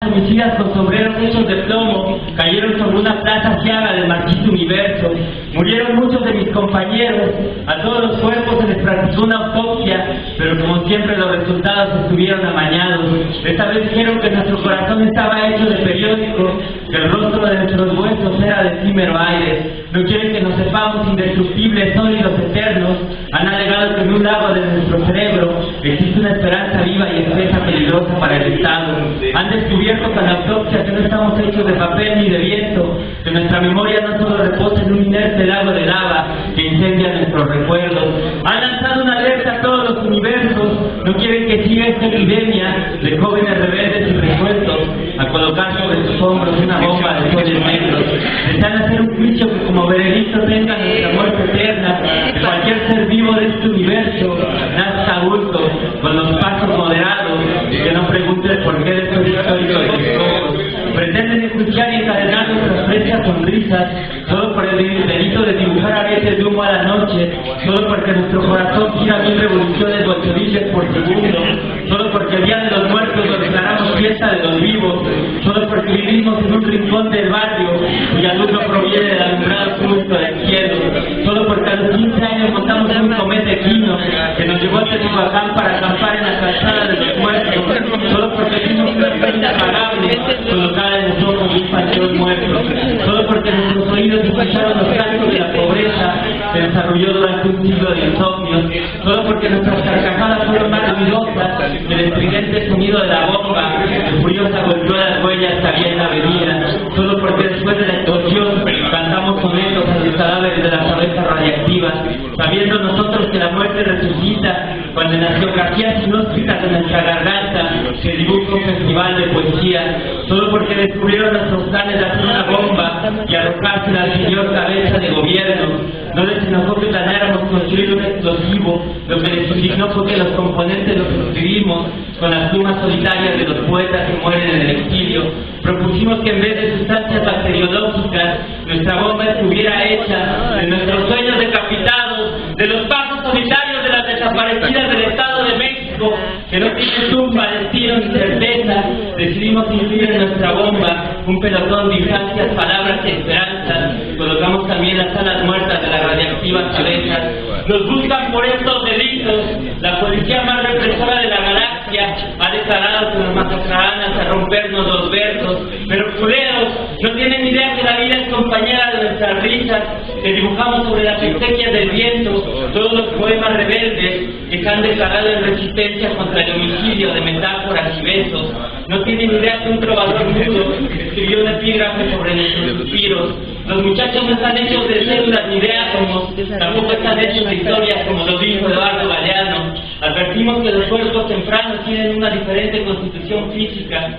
Homicidas con sombreros hechos de plomo cayeron sobre una plaza ciaga del marchito universo. Murieron muchos de mis compañeros, a todos los cuerpos se les practicó una autopsia, pero como siempre los resultados estuvieron amañados. Esta vez dijeron que nuestro corazón estaba hecho de periódico, que el rostro de nuestros huesos era de efímero aire. No quieren que nos sepamos indestructibles, sólidos, eternos. Han alegado que en un lago de nuestro cerebro existe una esperanza viva y espesa peligrosa para el Estado. Han descubierto con la autopsia que no estamos hechos de papel ni de viento, que nuestra memoria no solo reposa en un inerte lago de lava que incendia nuestros recuerdos. Han lanzado una alerta a todos los universos. No quieren que siga esta epidemia de jóvenes rebeldes y resueltos a colocar sobre sus hombros una bomba de soles negros. Desean hacer un juicio que como veredicto tenga nuestra muerte eterna, que cualquier ser vivo de este universo nazca adulto, con los pasos moderados, y que no pregunte el porqué de estos históricos descojos. Pretenden enjuiciar y encadenar nuestras frescas sonrisas solo por el delito de dibujar aretes de humo a la noche, solo porque nuestro corazón gira 1000 revoluciones bolcheviques por segundo, solo porque el día de los muertos lo declaramos fiesta de los vivos, solo porque vivimos en un rincón del barrio cuya luz no proviene del alumbrado justo del cielo, solo porque a los 15 años montamos un cometa equino que nos llevó a Teotihuacán para acampar en la calzada de los muertos, solo porque vimos una prenda pagable colocada en los ojos de un panteón muerto, solo porque nuestros oídos escucharon los cantos de la pobreza que desarrolló durante un siglo de insomnio, solo porque nuestras carcajadas fueron más ruidosas que el estridente sonido de la bomba que furiosa golpeó las huellas que había en la avenida, solo porque después de la explosión cantamos sonetos a los cadáveres de las abejas radiactivas, sabiendo nosotros que la muerte resucita cuando en las geografías inhóspitas de nuestra garganta se dibuja un festival de poesía, solo porque descubrieron nuestros planes de hacer una bomba y arrojársela al señor cabeza de gobierno. No les enojó que planeáramos construir un explosivo, lo que les indignó fue que los componentes los escribimos con las plumas solitarias de los poetas que mueren en el exilio. Propusimos que en vez de sustancias bacteriológicas, nuestra bomba estuviera hecha de nuestros sueños decapitados, de los pasos solitarios de las desaparecidas del Estado de México, que no tienen tumba, destino ni certeza. Decidimos incluir en nuestra bomba un pelotón de infancias, palabras y esperanzas. Colocamos también las alas muertas de las radiactivas cabezas. Nos buscan por estos delitos. La policía más represora de la galaxia ha declarado que nos masacrarán hasta rompernos los versos. Pero culeros, no tienen idea que la vida es compañera de nuestras risas, que dibujamos sobre las exequias del viento todos los poemas rebeldes que se han declarado en resistencia contra el homicidio de metáforas y besos. No tienen idea que un trovador mudo escribió un epígrafe sobre nuestros suspiros. Los muchachos no están hechos de células ni de átomos, tampoco están hechos de historias como lo dijo Eduardo Galeano. Advertimos que los cuerpos tempranos tienen una diferente constitución física.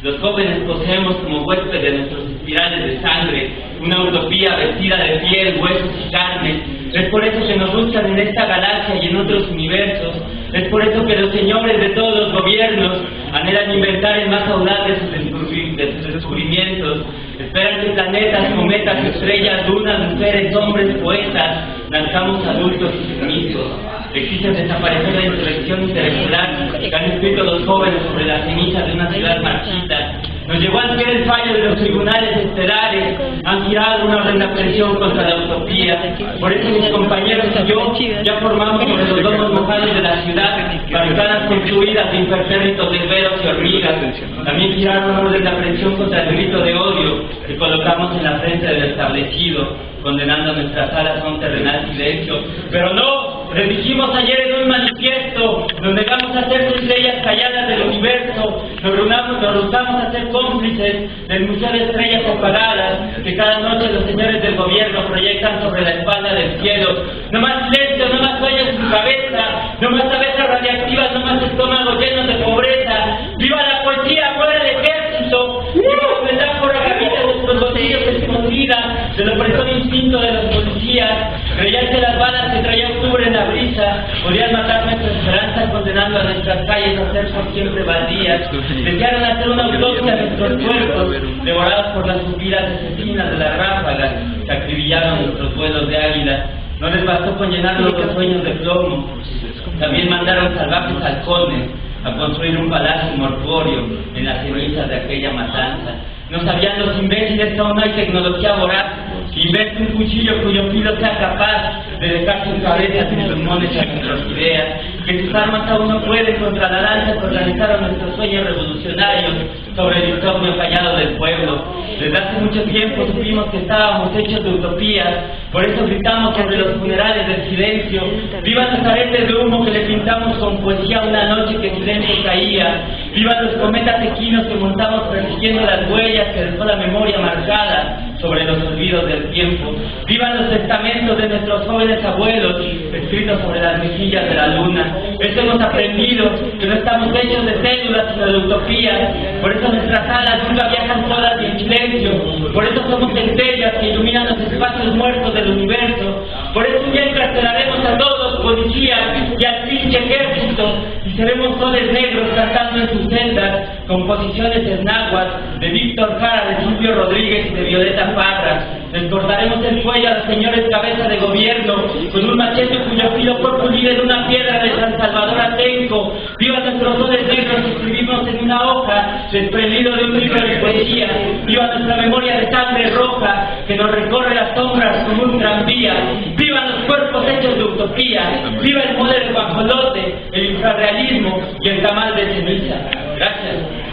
Los jóvenes poseemos como huéspedes de nuestros espirales de sangre una utopía vestida de piel, huesos y carne. Es por eso que nos buscan en esta galaxia y en otros universos. Es por eso que los señores de todos los gobiernos anhelan inventar el más audaz de sus descubrimientos. Esperan que planetas, cometas, estrellas, lunas, mujeres, hombres, poetas, nazcamos adultos y sumisos. Existen desaparecer la insurrección intelectual que han escrito los jóvenes sobre las cenizas de una ciudad marchita. Nos llevó al pie del fallo de los tribunales estelares, han girado una horrenda presión contra la utopía. Por eso mis compañeros y yo ya formamos sobre los domos mojados de la ciudad barricadas construidas de impertérritos de veros y hormigas. También giraron una horrenda presión contra el grito de odio que colocamos en la frente del establecido, condenando nuestras alas a un terrenal silencio. Pero no, les dijimos ayer en un manifiesto donde vamos a ser estrellas calladas del universo, nos rehusamos a ser cómplices del museo de estrellas apagadas que cada noche los señores del gobierno proyectan sobre la espalda del cielo. No más silencio, no más sueños en su cabeza, no más abejas radiactivas, no más estómagos llenos de pobreza. ¡Viva la poesía, fuera el ejército! ¡Viva la metáfora que habita nuestros bolsillos escondida del opresor instinto de los policías! Creían que las balas que traía octubre en la brisa podían matar nuestra esperanza, condenando a nuestras calles a ser por siempre baldías. Desearon hacer una autopsia a nuestros cuerpos, devorados por las pupilas asesinas de las ráfagas que acribillaron nuestros vuelos de águila. No les bastó con llenarlos de sueños de plomo, también mandaron salvajes halcones a construir un palacio mortuorio en las cenizas de aquella matanza. No sabían los imbéciles que aún no hay tecnología voraz que invente un cuchillo cuyo filo sea capaz de dejar sus cabezas y pulmones a nuestras ideas, que sus armas aún no pueden contra la lanza que organizaron nuestros sueños revolucionarios sobre el insomnio fallado del pueblo. Desde hace mucho tiempo supimos que estábamos hechos de utopías, por eso gritamos sobre los funerales del silencio. ¡Vivan los aretes de humo que le pintamos con poesía una noche que silencio caía! ¡Vivan los cometas equinos que montamos persiguiendo las huellas que dejó la memoria marcada sobre los olvidos del tiempo! ¡Vivan los testamentos de nuestros jóvenes abuelos escritos sobre las mejillas de la luna! Eso hemos aprendido, que no estamos hechos de células sino de utopías. Por eso nuestras alas nunca viajan solas y en silencio. Por eso somos centellas que iluminan los espacios muertos del universo. Por eso un día encarcelaremos a todos, policías y al pinche ejército, y seremos soles negros cantando en sus celdas composiciones en náhuatl de Víctor Jara, de Silvio Rodríguez y de Violeta Parra. Les cortaremos el cuello a los señores cabeza de gobierno con un machete cuyo filo fue pulido en una piedra de San Salvador Atenco. ¡Viva nuestros soles negros que escribimos en una hoja desprendido de un libro de poesía! ¡Viva nuestra memoria de sangre roja que nos recorre las sombras como un tranvía! ¡Viva los cuerpos hechos de utopía! ¡Viva el poder del guajolote, el infrarrealismo y el tamal de ceniza! Gracias.